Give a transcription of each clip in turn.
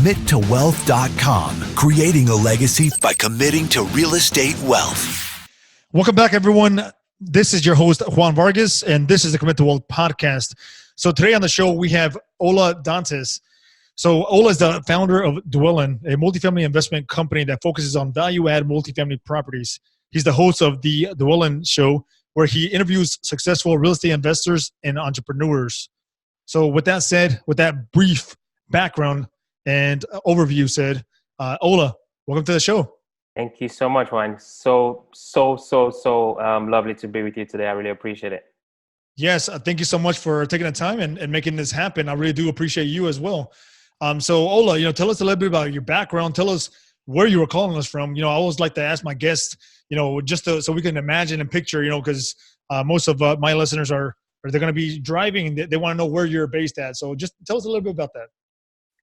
committowealth.com, creating a legacy by committing to real estate wealth. Welcome back, everyone. This is your host, Juan Vargas, and this is the Commit to Wealth podcast. So today on the show, we have Ola Dantis. So Ola is the founder of Dwellynn, a multifamily investment company that focuses on value-add multifamily properties. He's the host of the Dwellynn Show, where he interviews successful real estate investors and entrepreneurs. So with that said, with that brief background and overview said, Ola, welcome to the show. Thank you so much, Juan. So lovely to be with you today. I really appreciate it. Yes, thank you so much for taking the time and making this happen. I really do appreciate you as well. So Ola, tell us a little bit about your background. Tell us where you were calling us from. I always like to ask my guests, just so we can imagine and picture, because most of my listeners they're going to be driving. They want to know where you're based at. So just tell us a little bit about that.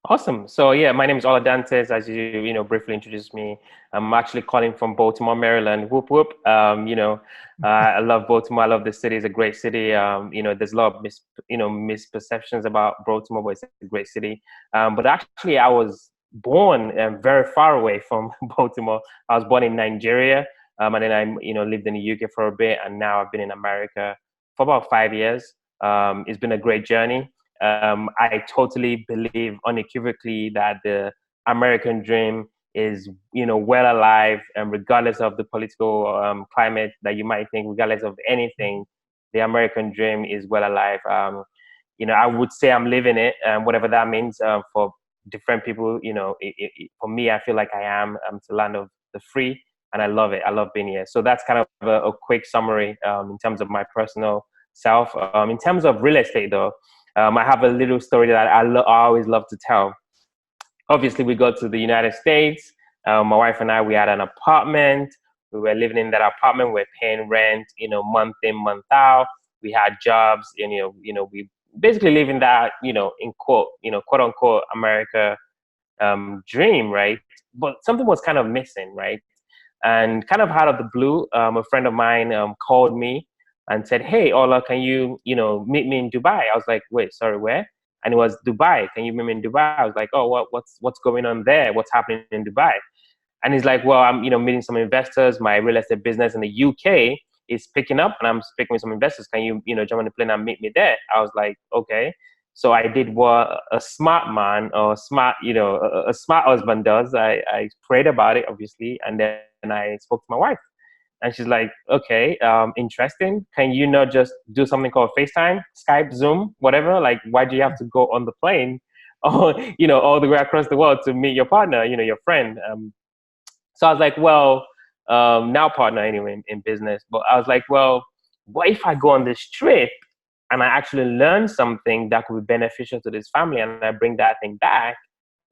Awesome. So yeah, my name is Ola Dantis. As you briefly introduced me, I'm actually calling from Baltimore, Maryland. Whoop whoop. I love Baltimore. I love the city. It's a great city. There's a lot of misperceptions about Baltimore, but it's a great city. But actually, I was born very far away from Baltimore. I was born in Nigeria, and then I lived in the UK for a bit, and now I've been in America for about 5 years. It's been a great journey. I totally believe unequivocally that the American dream is, well alive, and regardless of the political climate that you might think, regardless of anything, the American dream is well alive. I would say I'm living it, whatever that means for different people. For me, I feel like I am. It's the land of the free, and I love it. I love being here. So that's kind of a quick summary in terms of my personal self. In terms of real estate, though, I have a little story that I always love to tell. Obviously, we go to the United States. My wife and I, we had an apartment. We were living in that apartment. We were paying rent, month in, month out. We had jobs, and we basically live in that, in quote unquote America dream, right? But something was kind of missing, right? And kind of out of the blue, a friend of mine called me and said, "Hey, Ola, can you, meet me in Dubai?" I was like, "Wait, sorry, where?" And it was Dubai. "Can you meet me in Dubai?" I was like, "Oh, what's going on there? What's happening in Dubai?" And he's like, "Well, I'm, meeting some investors. My real estate business in the UK is picking up, and I'm speaking with some investors. Can you, jump on the plane and meet me there?" I was like, "Okay." So I did what a smart man or a smart husband does. I prayed about it, obviously, and then I spoke to my wife. And she's like, "Okay, interesting. Can you not just do something called FaceTime, Skype, Zoom, whatever? Like, why do you have to go on the plane or, all the way across the world to meet your partner, your friend?" So I was like, well, now partner anyway in business. But I was like, well, what if I go on this trip and I actually learn something that could be beneficial to this family, and I bring that thing back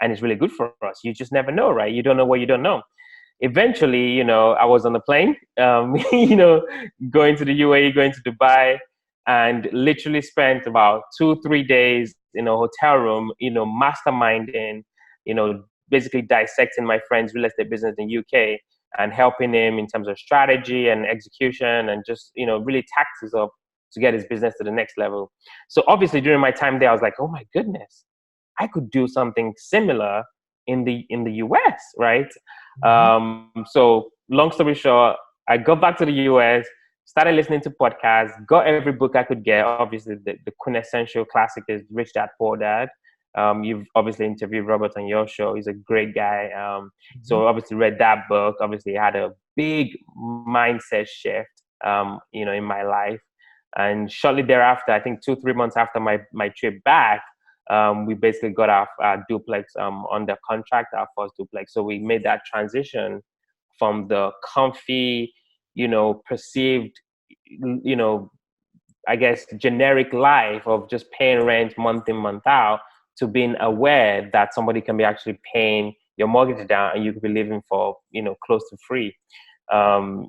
and it's really good for us? You just never know, right? You don't know what you don't know. Eventually, I was on the plane, going to the UAE, going to Dubai, and literally spent about 2-3 days in a hotel room, masterminding, basically dissecting my friend's real estate business in UK and helping him in terms of strategy and execution and just, really tactics of to get his business to the next level. So obviously during my time there, I was like, oh my goodness, I could do something similar in the US, right? So long story short, I got back to the US, started listening to podcasts, got every book I could get. Obviously, the quintessential classic is Rich Dad Poor Dad. You've obviously interviewed Robert on your show. He's a great guy. So obviously read that book. Obviously had a big mindset shift, in my life. And shortly thereafter, I think 2-3 months after my trip back, we basically got our duplex under contract, our first duplex. So we made that transition from the comfy, perceived, I guess, generic life of just paying rent month in, month out, to being aware that somebody can be actually paying your mortgage down and you could be living for, close to free. And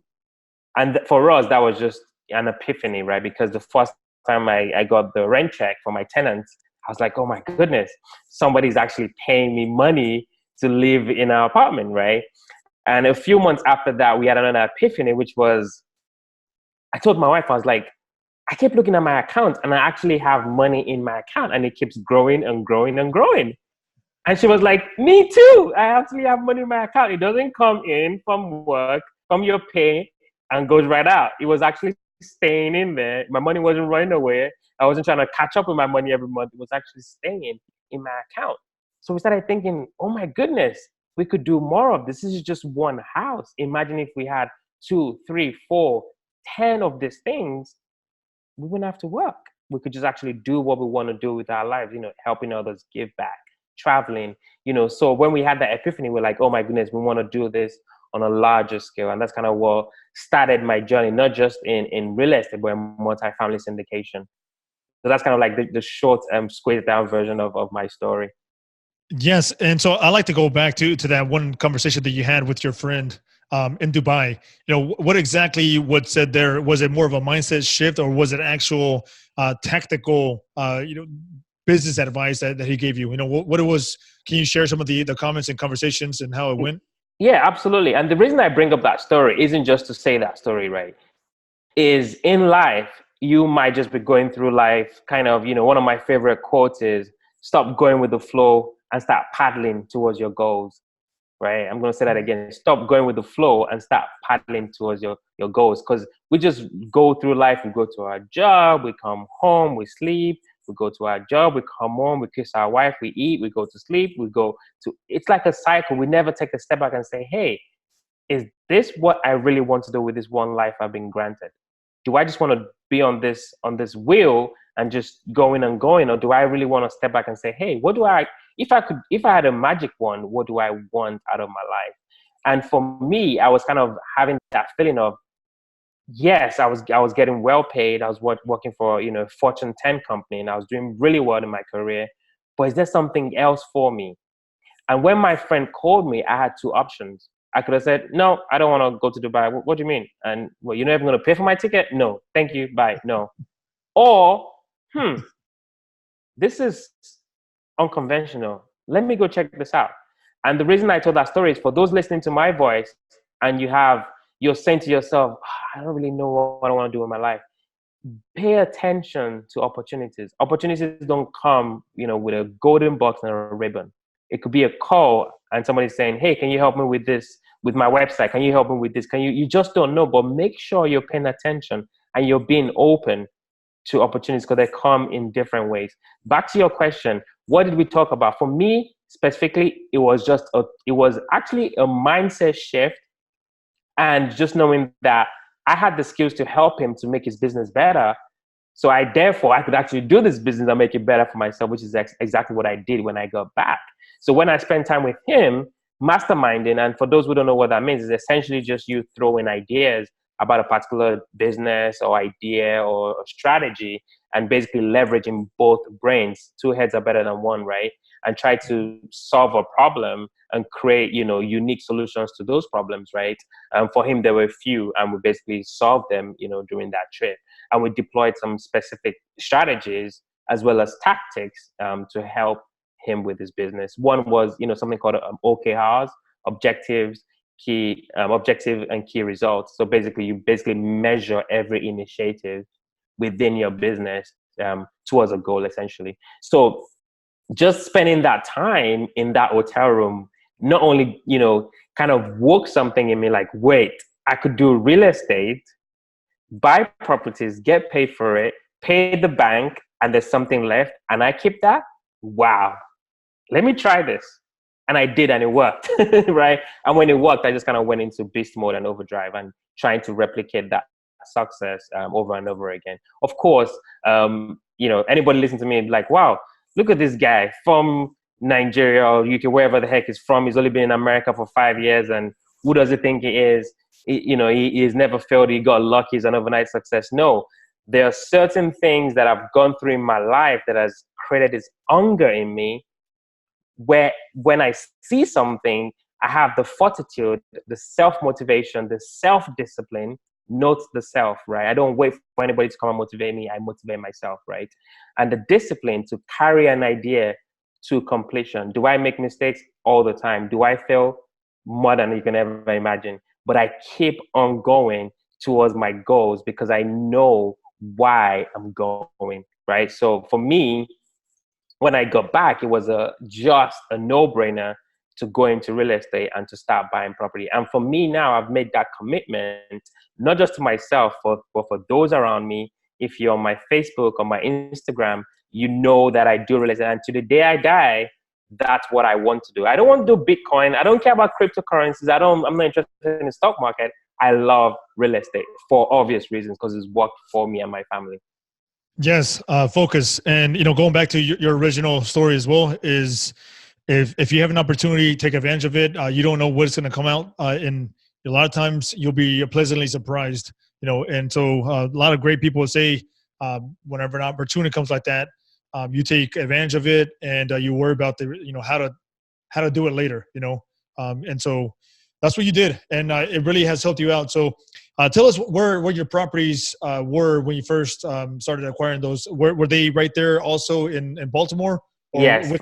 for us, that was just an epiphany, right? Because the first time I got the rent check for my tenants, I was like, oh my goodness, somebody's actually paying me money to live in our apartment, right? And a few months after that, we had another epiphany, which was, I told my wife, I was like, I kept looking at my account and I actually have money in my account and it keeps growing and growing and growing. And she was like, me too. I actually have money in my account. It doesn't come in from work, from your pay, and goes right out. It was actually staying in there. My money wasn't running away. I wasn't trying to catch up with my money every month. It was actually staying in my account. So we started thinking, oh my goodness, we could do more of this. This is just one house. Imagine if we had 2, 3, 4, 10 of these things, we wouldn't have to work. We could just actually do what we want to do with our lives, helping others, give back, traveling, So when we had that epiphany, we're like, oh my goodness, we want to do this on a larger scale. And that's kind of what started my journey, not just in real estate, but in multifamily syndication. So that's kind of like the short, squeezed down version of my story. Yes. And so I like to go back to that one conversation that you had with your friend in Dubai. What exactly was said there? Was it more of a mindset shift, or was it actual tactical, business advice that he gave you? What it was. Can you share some of the comments and conversations and how it went? Yeah, absolutely. And the reason I bring up that story isn't just to say that story, right? Is in life, you might just be going through life kind of, one of my favorite quotes is, stop going with the flow and start paddling towards your goals, right? I'm going to say that again. Stop going with the flow and start paddling towards your goals. Because we just go through life. We go to our job, we come home, we sleep, we go to our job, we come home, we kiss our wife, we eat, we go to sleep, it's like a cycle. We never take a step back and say, hey, is this what I really want to do with this one life I've been granted? Do I just want to be on this wheel and just going and going? Or do I really want to step back and say, hey, if I had a magic wand, what do I want out of my life? And for me, I was kind of having that feeling of, yes, I was getting well paid. I was working for, a Fortune 10 company, and I was doing really well in my career. But is there something else for me? And when my friend called me, I had two options. I could have said, no, I don't want to go to Dubai. What do you mean? And, well, you're not even going to pay for my ticket? No, thank you, bye, no. Or, this is unconventional. Let me go check this out. And the reason I told that story is for those listening to my voice, and you're saying to yourself, I don't really know what I want to do in my life. Pay attention to opportunities. Opportunities don't come, with a golden box and a ribbon. It could be a call and somebody's saying, hey, can you help me with this, with my website? Can you help me with this? You just don't know, but make sure you're paying attention and you're being open to opportunities, because they come in different ways. Back to your question, what did we talk about? For me specifically, it was actually a mindset shift, and just knowing that I had the skills to help him to make his business better. So I could actually do this business and make it better for myself, which is exactly what I did when I got back. So when I spent time with him, masterminding, and for those who don't know what that means, is essentially just you throwing ideas about a particular business or idea or strategy, and basically leveraging both brains. Two heads are better than one, right? And try to solve a problem and create, unique solutions to those problems, right? For him, there were a few, and we basically solved them, during that trip. And we deployed some specific strategies as well as tactics to help him with his business. One was, something called OKRs, objectives, objective and key results. So basically, you measure every initiative within your business towards a goal, essentially. So just spending that time in that hotel room, not only, kind of woke something in me like, wait, I could do real estate, buy properties, get paid for it, pay the bank, and there's something left, and I keep that? Wow. Let me try this. And I did, and it worked, right? And when it worked, I just kind of went into beast mode and overdrive and trying to replicate that success over and over again. Of course, anybody listening to me like, wow, look at this guy from Nigeria or UK, wherever the heck he's from. He's only been in America for 5 years, and who does he think he is? He's never failed. He got lucky. He's an overnight success. No, there are certain things that I've gone through in my life that has created this hunger in me, where when I see something, I have the fortitude, the self-motivation, the self-discipline. Note the self, right? I don't wait for anybody to come and motivate me. I motivate myself, right? And the discipline to carry an idea to completion. Do I make mistakes? All the time. Do I fail? More than you can ever imagine. But I keep on going towards my goals because I know why I'm going, right? So for me, when I got back, it was just a no-brainer to go into real estate and to start buying property. And for me now, I've made that commitment, not just to myself, but for those around me. If you're on my Facebook or my Instagram, you know that I do real estate. And to the day I die, that's what I want to do. I don't want to do Bitcoin. I don't care about cryptocurrencies. I'm not interested in the stock market. I love real estate for obvious reasons, because it's worked for me and my family. Yes, focus. And, going back to your original story as well, is if you have an opportunity, take advantage of it. You don't know what's going to come out. And a lot of times you'll be pleasantly surprised, and so a lot of great people say whenever an opportunity comes like that, you take advantage of it, and you worry about how to do it later, and so that's what you did. And it really has helped you out. So tell us where your properties were when you first started acquiring those. Were they right there also in Baltimore? Yes.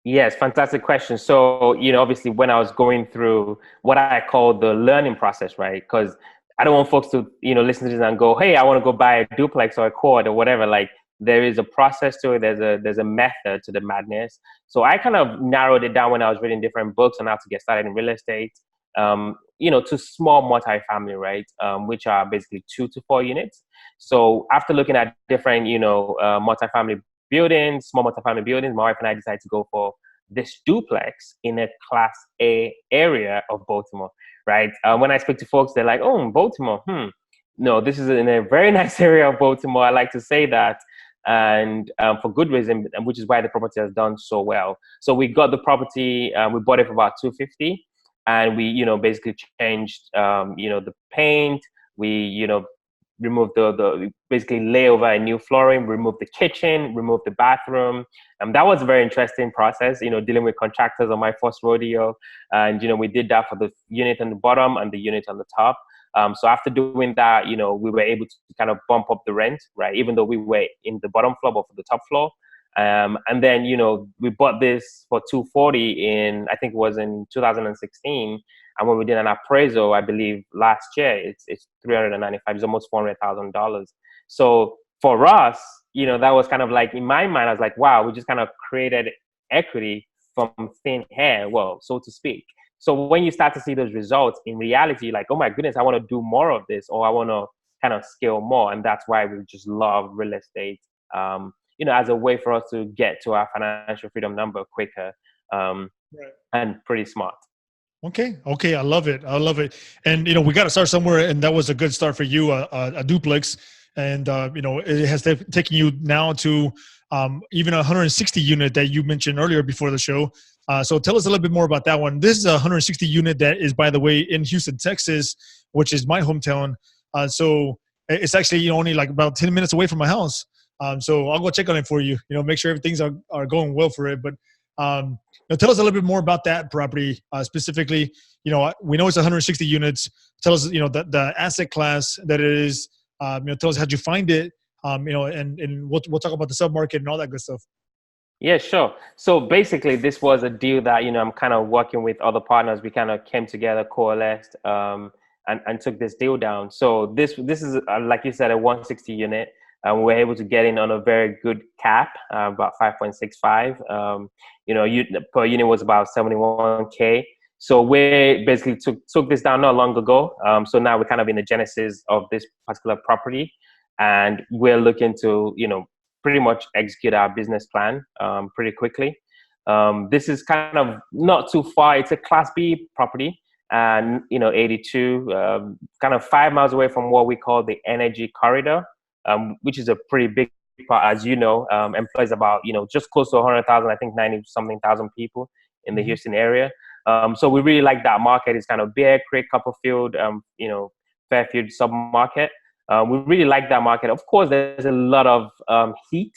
Yes, fantastic question. So, obviously when I was going through what I call the learning process, right? Because I don't want folks to, listen to this and go, hey, I want to go buy a duplex or a quad or whatever. Like, there is a process to it. There's a method to the madness. So I kind of narrowed it down when I was reading different books on how to get started in real estate, to small multifamily, right? Which are basically 2 to 4 units. So after looking at different, multifamily buildings, small multifamily buildings, my wife and I decided to go for this duplex in a Class A area of Baltimore, right? When I speak to folks, they're like, oh, Baltimore, no, this is in a very nice area of Baltimore. I like to say that, and for good reason, which is why the property has done so well. So we got the property, we bought it for about $250, and we, basically changed, the paint. We, removed the basically lay over a new flooring, removed the kitchen, removed the bathroom. That was a very interesting process, dealing with contractors on my first rodeo. And, we did that for the unit on the bottom and the unit on the top. So after doing that, we were able to kind of bump up the rent, right? Even though we were in the bottom floor, but for the top floor. And then, we bought this for $240 I think it was in 2016. And when we did an appraisal, I believe last year, it's $395, it's almost $400,000. So for us, that was kind of like, in my mind, I was like, wow, we just kind of created equity from thin air, well, so to speak. So when you start to see those results in reality, like, oh my goodness, I want to do more of this, or I want to kind of scale more. And that's why we just love real estate, as a way for us to get to our financial freedom number quicker, right, and pretty smart. Okay. I love it. And, we got to start somewhere, and that was a good start for you, a duplex. And, it has taken you now to even a 160 unit that you mentioned earlier before the show. So tell us a little bit more about that one. This is a 160 unit that is, by the way, in Houston, Texas, which is my hometown. So it's actually only like about 10 minutes away from my house. So I'll go check on it for you, make sure everything's are going well for it. But tell us a little bit more about that property specifically. We know it's 160 units. Tell us, the asset class that it is. Tell us how'd you find it. And we'll talk about the submarket and all that good stuff. Yeah, sure. So basically, this was a deal that I'm kind of working with other partners. We kind of came together, coalesced, and took this deal down. So this is like you said, a 160 unit. And we're able to get in on a very good cap, about 5.65. Per unit was about $71K. So we basically took this down not long ago. So now we're kind of in the genesis of this particular property, and we're looking to, pretty much execute our business plan pretty quickly. This is kind of not too far. It's a Class B property, and 82, kind of 5 miles away from what we call the energy corridor. Which is a pretty big part, as employs about, just close to 100,000, I think 90-something thousand people in the Houston area. So we really like that market. It's kind of Bear Creek, Copperfield, Fairfield submarket. We really like that market. Of course, there's a lot of heat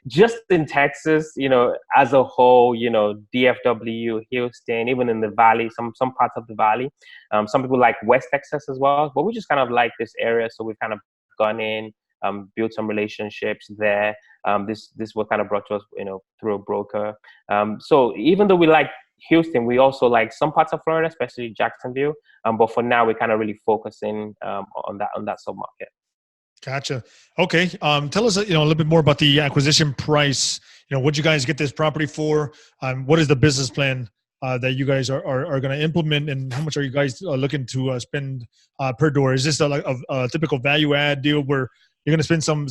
just in Texas, as a whole, DFW, Houston, even in the valley, some parts of the valley. Some people like West Texas as well, but we just kind of like this area. So we've kind of gone in, built some relationships there. This was kind of brought to us, through a broker. So even though we like Houston, we also like some parts of Florida, especially Jacksonville. But for now, we're kind of really focusing on that submarket. Gotcha. Okay. Tell us, a little bit more about the acquisition price. what you guys get this property for? What is the business plan that you guys are going to implement, and how much are you guys looking to spend per door? Is this a typical value add deal where you're going to spend some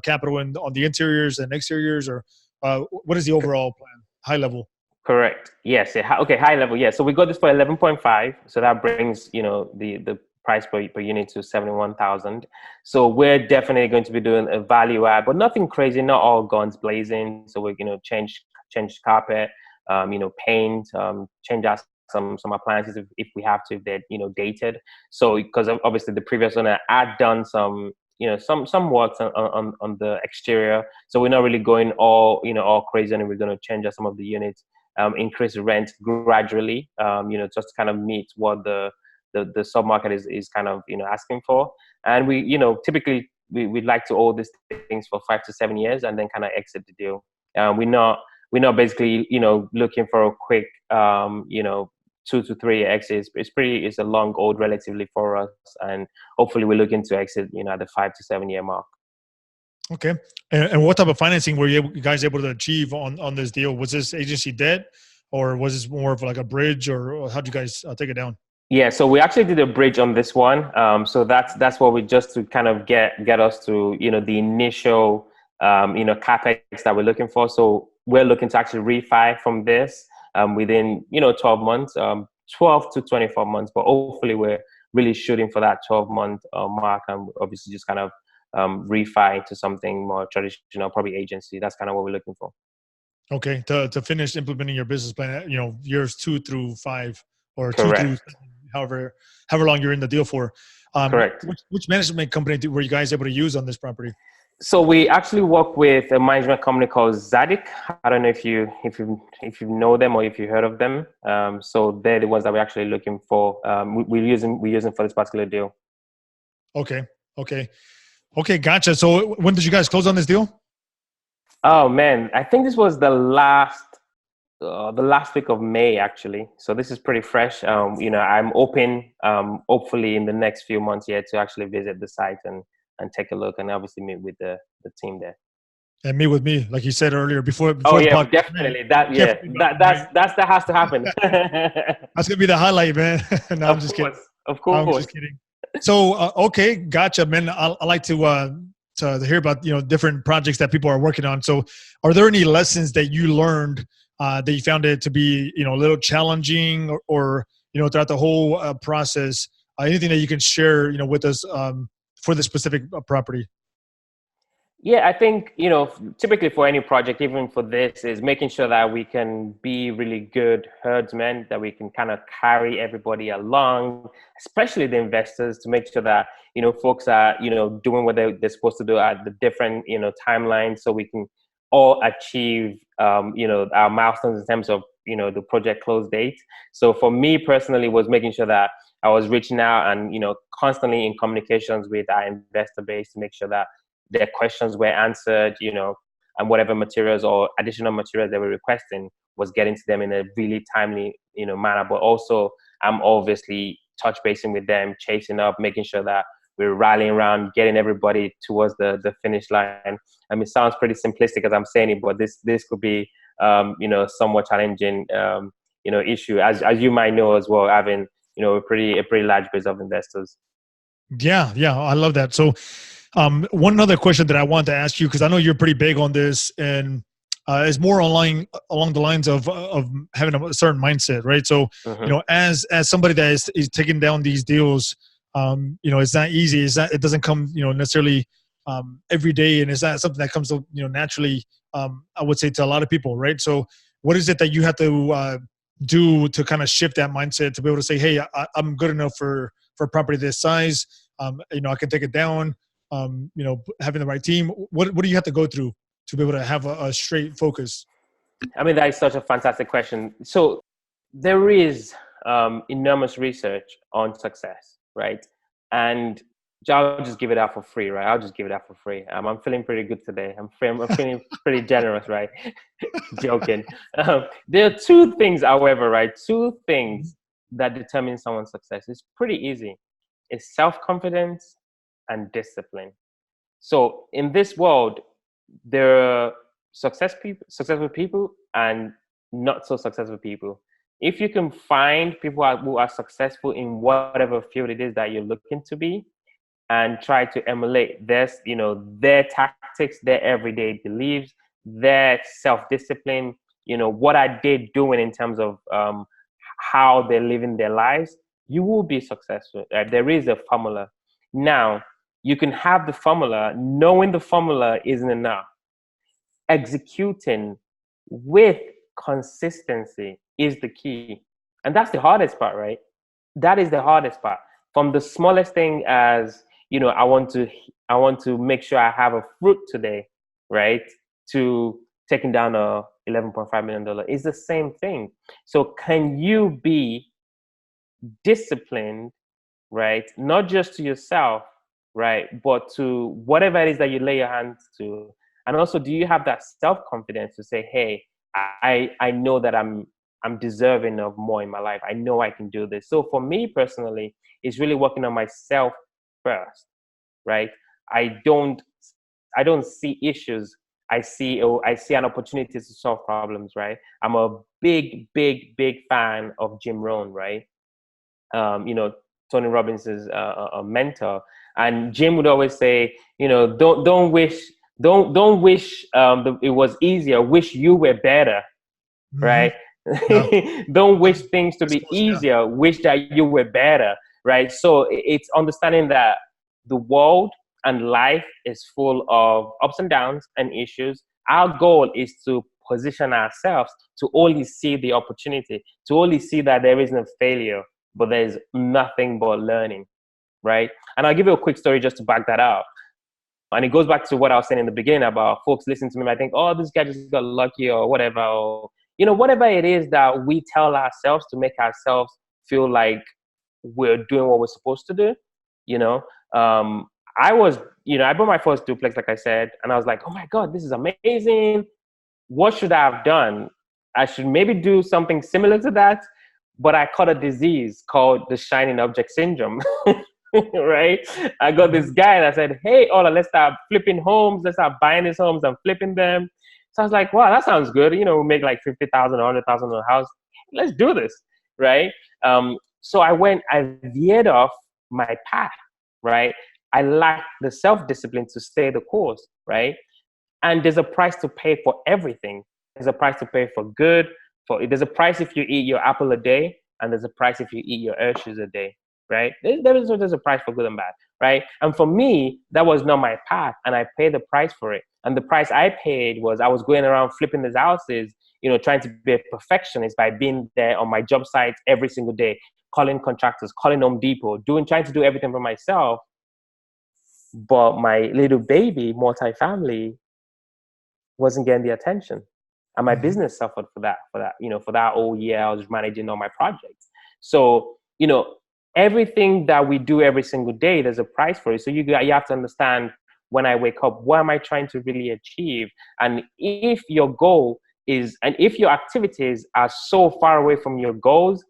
capital on the interiors and exteriors, or what is the overall plan, high level? Correct. Yes. Okay. High level. Yeah. So we got this for 11.5. So that brings, the price per unit to 71,000. So we're definitely going to be doing a value add, but nothing crazy, not all guns blazing. So we're going to change carpet, paint, change out some appliances if we have to, if they're, dated. So because obviously the previous owner had done some, some works on the exterior. So we're not really going all crazy, and we're going to change out some of the units. Increase rent gradually, just to kind of meet what the sub-market is kind of, asking for. And we, typically we'd like to hold these things for 5 to 7 years and then kind of exit the deal. We're not basically, looking for a quick, 2 to 3 year exit. It's a long hold relatively for us. And hopefully we're looking to exit, at the 5 to 7 year mark. Okay. And what type of financing were you guys able to achieve on this deal? Was this agency debt, or was this more of like a bridge, or how'd you guys take it down? Yeah, so we actually did a bridge on this one. So that's what we just to kind of get us to, the initial, capex that we're looking for. So we're looking to actually refi from this within, 12 months, 12 to 24 months. But hopefully we're really shooting for that 12-month mark, and obviously just kind of refi to something more traditional, probably agency. That's kind of what we're looking for. Okay, to finish implementing your business plan, years 2 through 5, or Correct. 2 through however long you're in the deal for. Correct. Which management company were you guys able to use on this property? So we actually work with a management company called Zadig. I don't know if you know them or if you heard of them. So they're the ones that we're actually looking for. We're using for this particular deal. Okay, gotcha. So when did you guys close on this deal? Oh man, I think this was the last week of May actually. So this is pretty fresh. I'm open, hopefully in the next few months here to actually visit the site and take a look, and obviously meet with the team there. And meet with me, like you said earlier before. Oh yeah, podcast, definitely. man. That has to happen. That's gonna be the highlight, man. No, I'm just kidding. Of course. I'm just kidding. So okay, gotcha, man. I like to hear about different projects that people are working on. So, are there any lessons that you learned that you found it to be a little challenging, or throughout the whole process? Anything that you can share with us for the specific property? Yeah, I think, typically for any project, even for this, is making sure that we can be really good herdsmen, that we can kind of carry everybody along, especially the investors, to make sure that, folks are, doing what they're supposed to do at the different, timelines, so we can all achieve, our milestones in terms of, the project close date. So for me personally, was making sure that I was reaching out and, constantly in communications with our investor base to make sure that their questions were answered, and whatever materials or additional materials they were requesting was getting to them in a really timely, manner. But also, I'm obviously touch basing with them, chasing up, making sure that we're rallying around, getting everybody towards the finish line. I mean, it sounds pretty simplistic as I'm saying it, but this could be, somewhat challenging, issue, as you might know as well, having, a pretty large base of investors. Yeah, I love that. So, one other question that I want to ask you, because I know you're pretty big on this, and is more along the lines of having a certain mindset, right? So, as somebody that is taking down these deals, it's not easy. It doesn't come, necessarily every day, and it's not something that comes, naturally. I would say to a lot of people, right? So, what is it that you have to do to kind of shift that mindset to be able to say, hey, I'm good enough for a property this size. I can take it down. Having the right team. What do you have to go through to be able to have a straight focus? I mean, that is such a fantastic question. So there is enormous research on success, right? And I'll just give it out for free, right? I'll just give it out for free. I'm feeling pretty good today. I'm feeling pretty generous, right? Joking. There are two things, however, right? Two things that determine someone's success. It's pretty easy. It's self-confidence and discipline. So in this world, there are successful people and not so successful people. If you can find people who are successful in whatever field it is that you're looking to be, and try to emulate their tactics, their everyday beliefs, their self-discipline, what are they doing in terms of how they're living their lives, you will be successful. There is a formula. Now, you can have the formula. Knowing the formula isn't enough. Executing with consistency is the key. And that's the hardest part, right? That is the hardest part. From the smallest thing as, I want to make sure I have a fruit today, right? To taking down a $11.5 million is the same thing. So can you be disciplined, right? Not just to yourself, right? But to whatever it is that you lay your hands to. And also, do you have that self-confidence to say, hey, I know that I'm deserving of more in my life. I know I can do this. So for me personally, it's really working on myself first, right? I don't see issues. I see an opportunity to solve problems, right? I'm a big fan of Jim Rohn, right? Tony Robbins is a mentor, and Jim would always say, don't wish it was easier. Wish you were better, right? No. Don't wish things to be easier. Wish that you were better, right? So it's understanding that the world and life is full of ups and downs and issues. Our goal is to position ourselves to only see the opportunity, to only see that there isn't a failure, but there's nothing but learning, right? And I'll give you a quick story just to back that up. And it goes back to what I was saying in the beginning about folks listening to me. I think, oh, this guy just got lucky or whatever. Or, whatever it is that we tell ourselves to make ourselves feel like we're doing what we're supposed to do. I bought my first duplex, like I said, and I was like, oh my God, this is amazing. What should I have done? I should maybe do something similar to that, but I caught a disease called the shining object syndrome. Right? I got this guy that said, hey, Ola, let's start flipping homes. Let's start buying these homes and flipping them. So I was like, wow, that sounds good. We make like 50,000 or 100,000 on a house. Let's do this, right? So I veered off my path, right? I lacked the self-discipline to stay the course, right? And there's a price to pay for everything. There's a price to pay for good. There's a price if you eat your apple a day, and there's a price if you eat your Hershey's a day, right? There's a price for good and bad, right? And for me, that was not my path, and I paid the price for it. And the price I paid was I was going around flipping these houses, trying to be a perfectionist by being there on my job site every single day, calling contractors, calling Home Depot, trying to do everything for myself. But my little baby, multifamily, wasn't getting the attention. And my business suffered for that whole year I was managing all my projects. So, everything that we do every single day, there's a price for it. So you have to understand, when I wake up, what am I trying to really achieve? And if your goal is, and if your activities are so far away from your goals,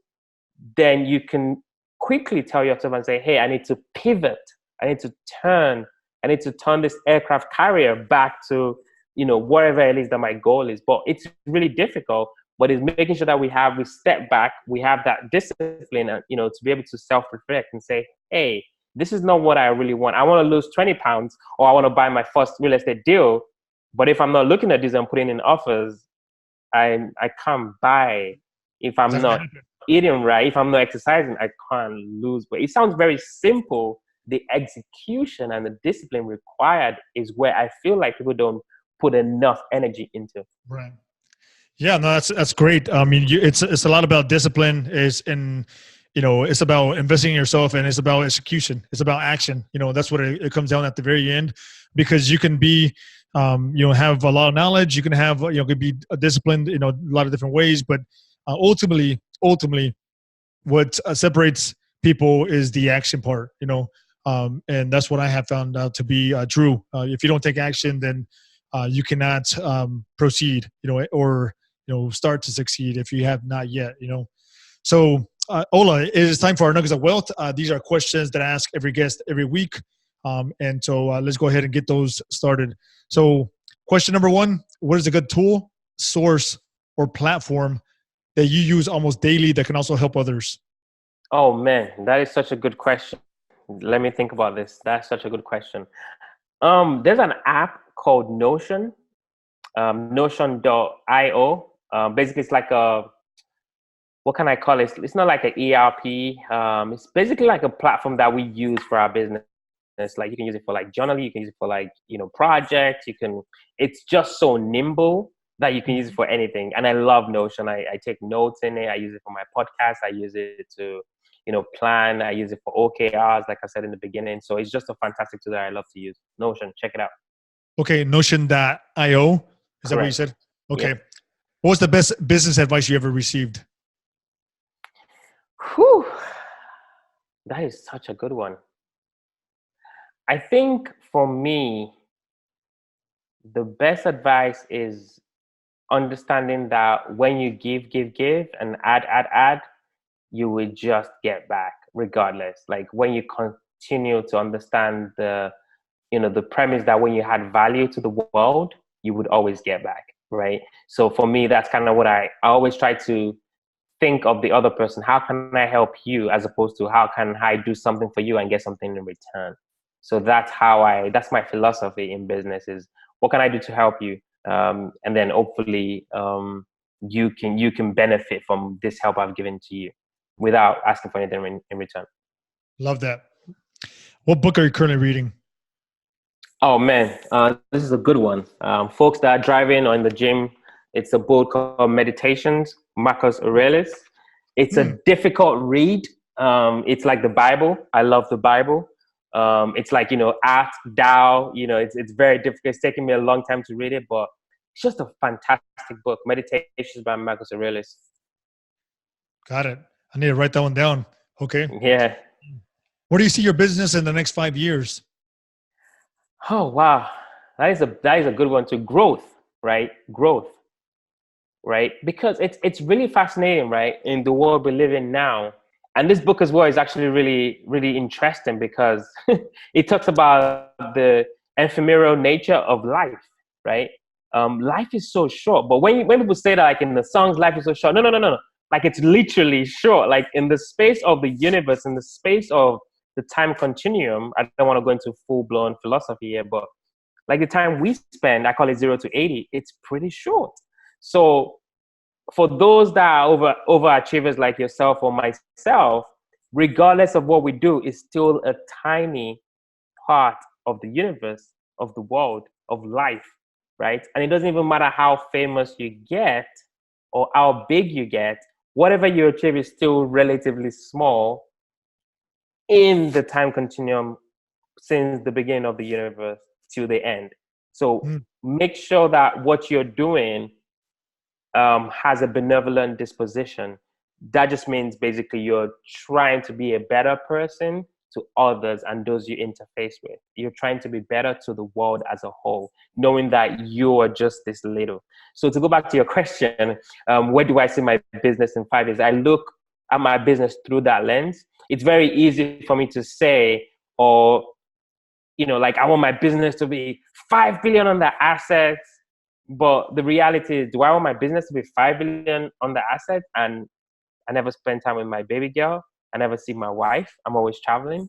then you can quickly tell yourself and say, hey, I need to pivot. I need to turn this aircraft carrier back to, whatever it is that my goal is. But it's really difficult, but it's making sure that we step back, we have that discipline, and, to be able to self-reflect and say, hey, this is not what I really want. I want to lose 20 pounds, or I want to buy my first real estate deal. But if I'm not looking at this and putting in offers, I can't buy. If I'm not eating right, if I'm not exercising, I can't lose weight. It sounds very simple. The execution and the discipline required is where I feel like people don't put enough energy into. Right. Yeah, no, that's great. I mean, it's a lot about discipline. It's about investing in yourself, and it's about execution. It's about action. That's what it comes down at the very end, because you can be, have a lot of knowledge. You can have, could be disciplined, a lot of different ways. But ultimately, what separates people is the action part. And that's what I have found out to be true. If you don't take action, then you cannot proceed, or start to succeed if you have not yet. So Ola, it is time for our Nuggets of Wealth. These are questions that I ask every guest every week, and so let's go ahead and get those started. So Question number one, what is a good tool, source, or platform that you use almost daily that can also help others? Oh man, that is such a good question. Let me think about this. That's such a good question. There's an app called Notion, Notion.io. Basically, it's like what can I call it? It's not like an ERP. It's basically like a platform that we use for our business. Like you can use it for like journaling, you can use it for like, projects. It's just so nimble that you can use it for anything. And I love Notion. I take notes in it. I use it for my podcast. I use it to, plan. I use it for OKRs, like I said in the beginning. So it's just a fantastic tool that I love to use. Notion, check it out. Okay, Notion.io. Is that what you said? Okay. Yeah. What was the best business advice you ever received? Whew. That is such a good one. I think for me, the best advice is understanding that when you give, and add, you will just get back regardless. Like when you continue to understand the premise that when you had value to the world, you would always get back, right? So for me, that's kind of what I always try to think of the other person. How can I help you, as opposed to how can I do something for you and get something in return? So that's that's my philosophy in business is what can I do to help you? And then hopefully you can benefit from this help I've given to you without asking for anything in return. Love that. What book are you currently reading? Oh man, this is a good one. Folks that are driving or in the gym, it's a book called Meditations, Marcus Aurelius. It's a difficult read. It's like the Bible. I love the Bible. It's like, art, Tao, it's very difficult. It's taken me a long time to read it, but it's just a fantastic book. Meditations by Marcus Aurelius. Got it. I need to write that one down. Okay. Yeah. Where do you see your business in the next 5 years? Oh, wow. That is a good one too. Growth, right? Growth, right? Because it's really fascinating, right? In the world we live in now. And this book as well is actually really, really interesting because it talks about the ephemeral nature of life, right? Life is so short. But when people say that, like in the songs, life is so short. No. Like it's literally short. Like in the space of the universe, in the space of the time continuum, I don't want to go into full-blown philosophy here, but like the time we spend, I call it 0 to 80, it's pretty short. So for those that are overachievers like yourself or myself, regardless of what we do, it's still a tiny part of the universe, of the world, of life, right? And it doesn't even matter how famous you get or how big you get, whatever you achieve is still relatively small in the time continuum since the beginning of the universe till the end. So make sure that what you're doing has a benevolent disposition. That just means basically you're trying to be a better person to others and those you interface with. You're trying to be better to the world as a whole, knowing that you are just this little. So to go back to your question, where do I see my business in 5 years? I look at my business through that lens. It's very easy for me to say, or, like I want my business to be 5 billion on the assets. But the reality is, do I want my business to be 5 billion on the assets and I never spend time with my baby girl? I never see my wife. I'm always traveling.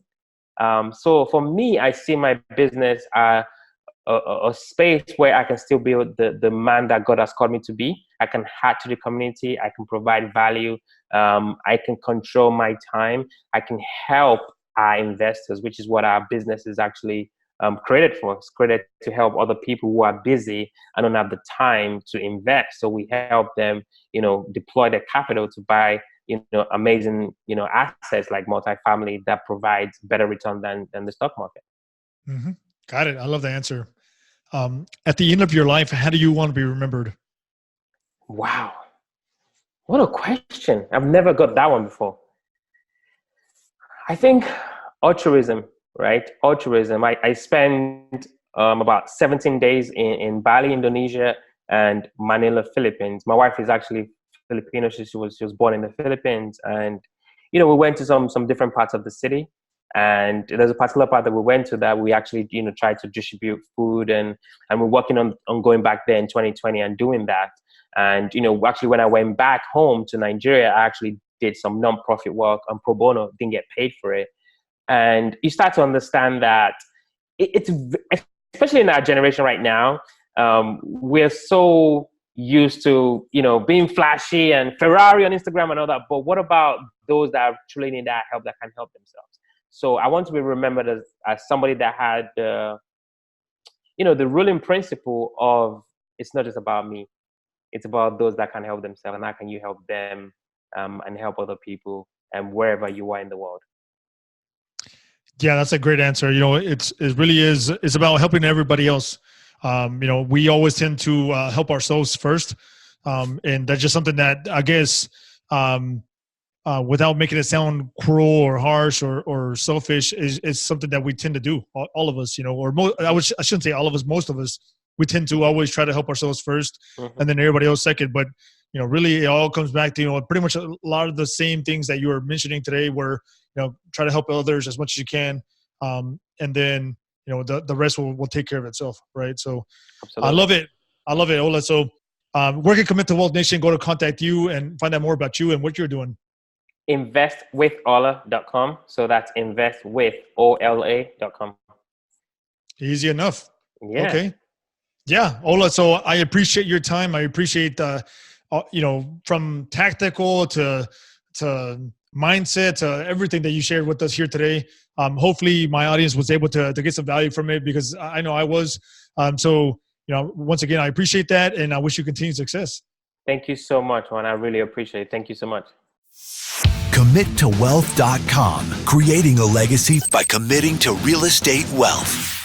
So for me, I see my business a space where I can still be the man that God has called me to be. I can add to the community. I can provide value. I can control my time. I can help our investors, which is what our business is actually created for. It's created to help other people who are busy and don't have the time to invest. So we help them, deploy their capital to buy, amazing, assets like multifamily that provides better return than the stock market. Mm-hmm. Got it. I love the answer. At the end of your life, how do you want to be remembered? Wow. What a question. I've never got that one before. I think altruism, right? Altruism. I spent about 17 days in Bali, Indonesia, and Manila, Philippines. My wife is actually Filipino. She was born in the Philippines, and we went to some different parts of the city. And there's a particular part that we went to that we actually, tried to distribute food, and we're working on going back there in 2020 and doing that. And, actually when I went back home to Nigeria, I actually did some non-profit work on pro bono, didn't get paid for it. And you start to understand that it's, especially in our generation right now, we're so used to, being flashy and Ferrari on Instagram and all that. But what about those that truly need that help, that can help themselves? So I want to be remembered as somebody that had, the ruling principle of, it's not just about me. It's about those that can help themselves, and how can you help them and help other people, and wherever you are in the world. Yeah, that's a great answer. It really is. It's about helping everybody else. We always tend to help ourselves first, and that's just something that I guess, without making it sound cruel or harsh or selfish, is something that we tend to do. All of us, I shouldn't say all of us. Most of us, we tend to always try to help ourselves first, and then everybody else second. But really, it all comes back to pretty much a lot of the same things that you were mentioning today, where try to help others as much as you can, and then the rest will take care of itself, right? So absolutely. I love it, Ola. So where can Commit to Wealth Nation go to contact you and find out more about you and what you're doing? Investwithola.com. So that's investwithola.com. Easy enough. Yeah. Okay. Yeah, Ola. So I appreciate your time. I appreciate from tactical to mindset to everything that you shared with us here today. Hopefully my audience was able to get some value from it, because I know I was. So once again, I appreciate that, and I wish you continued success. Thank you so much, Juan. I really appreciate it. Thank you so much. CommitToWealth.com, creating a legacy by committing to real estate wealth.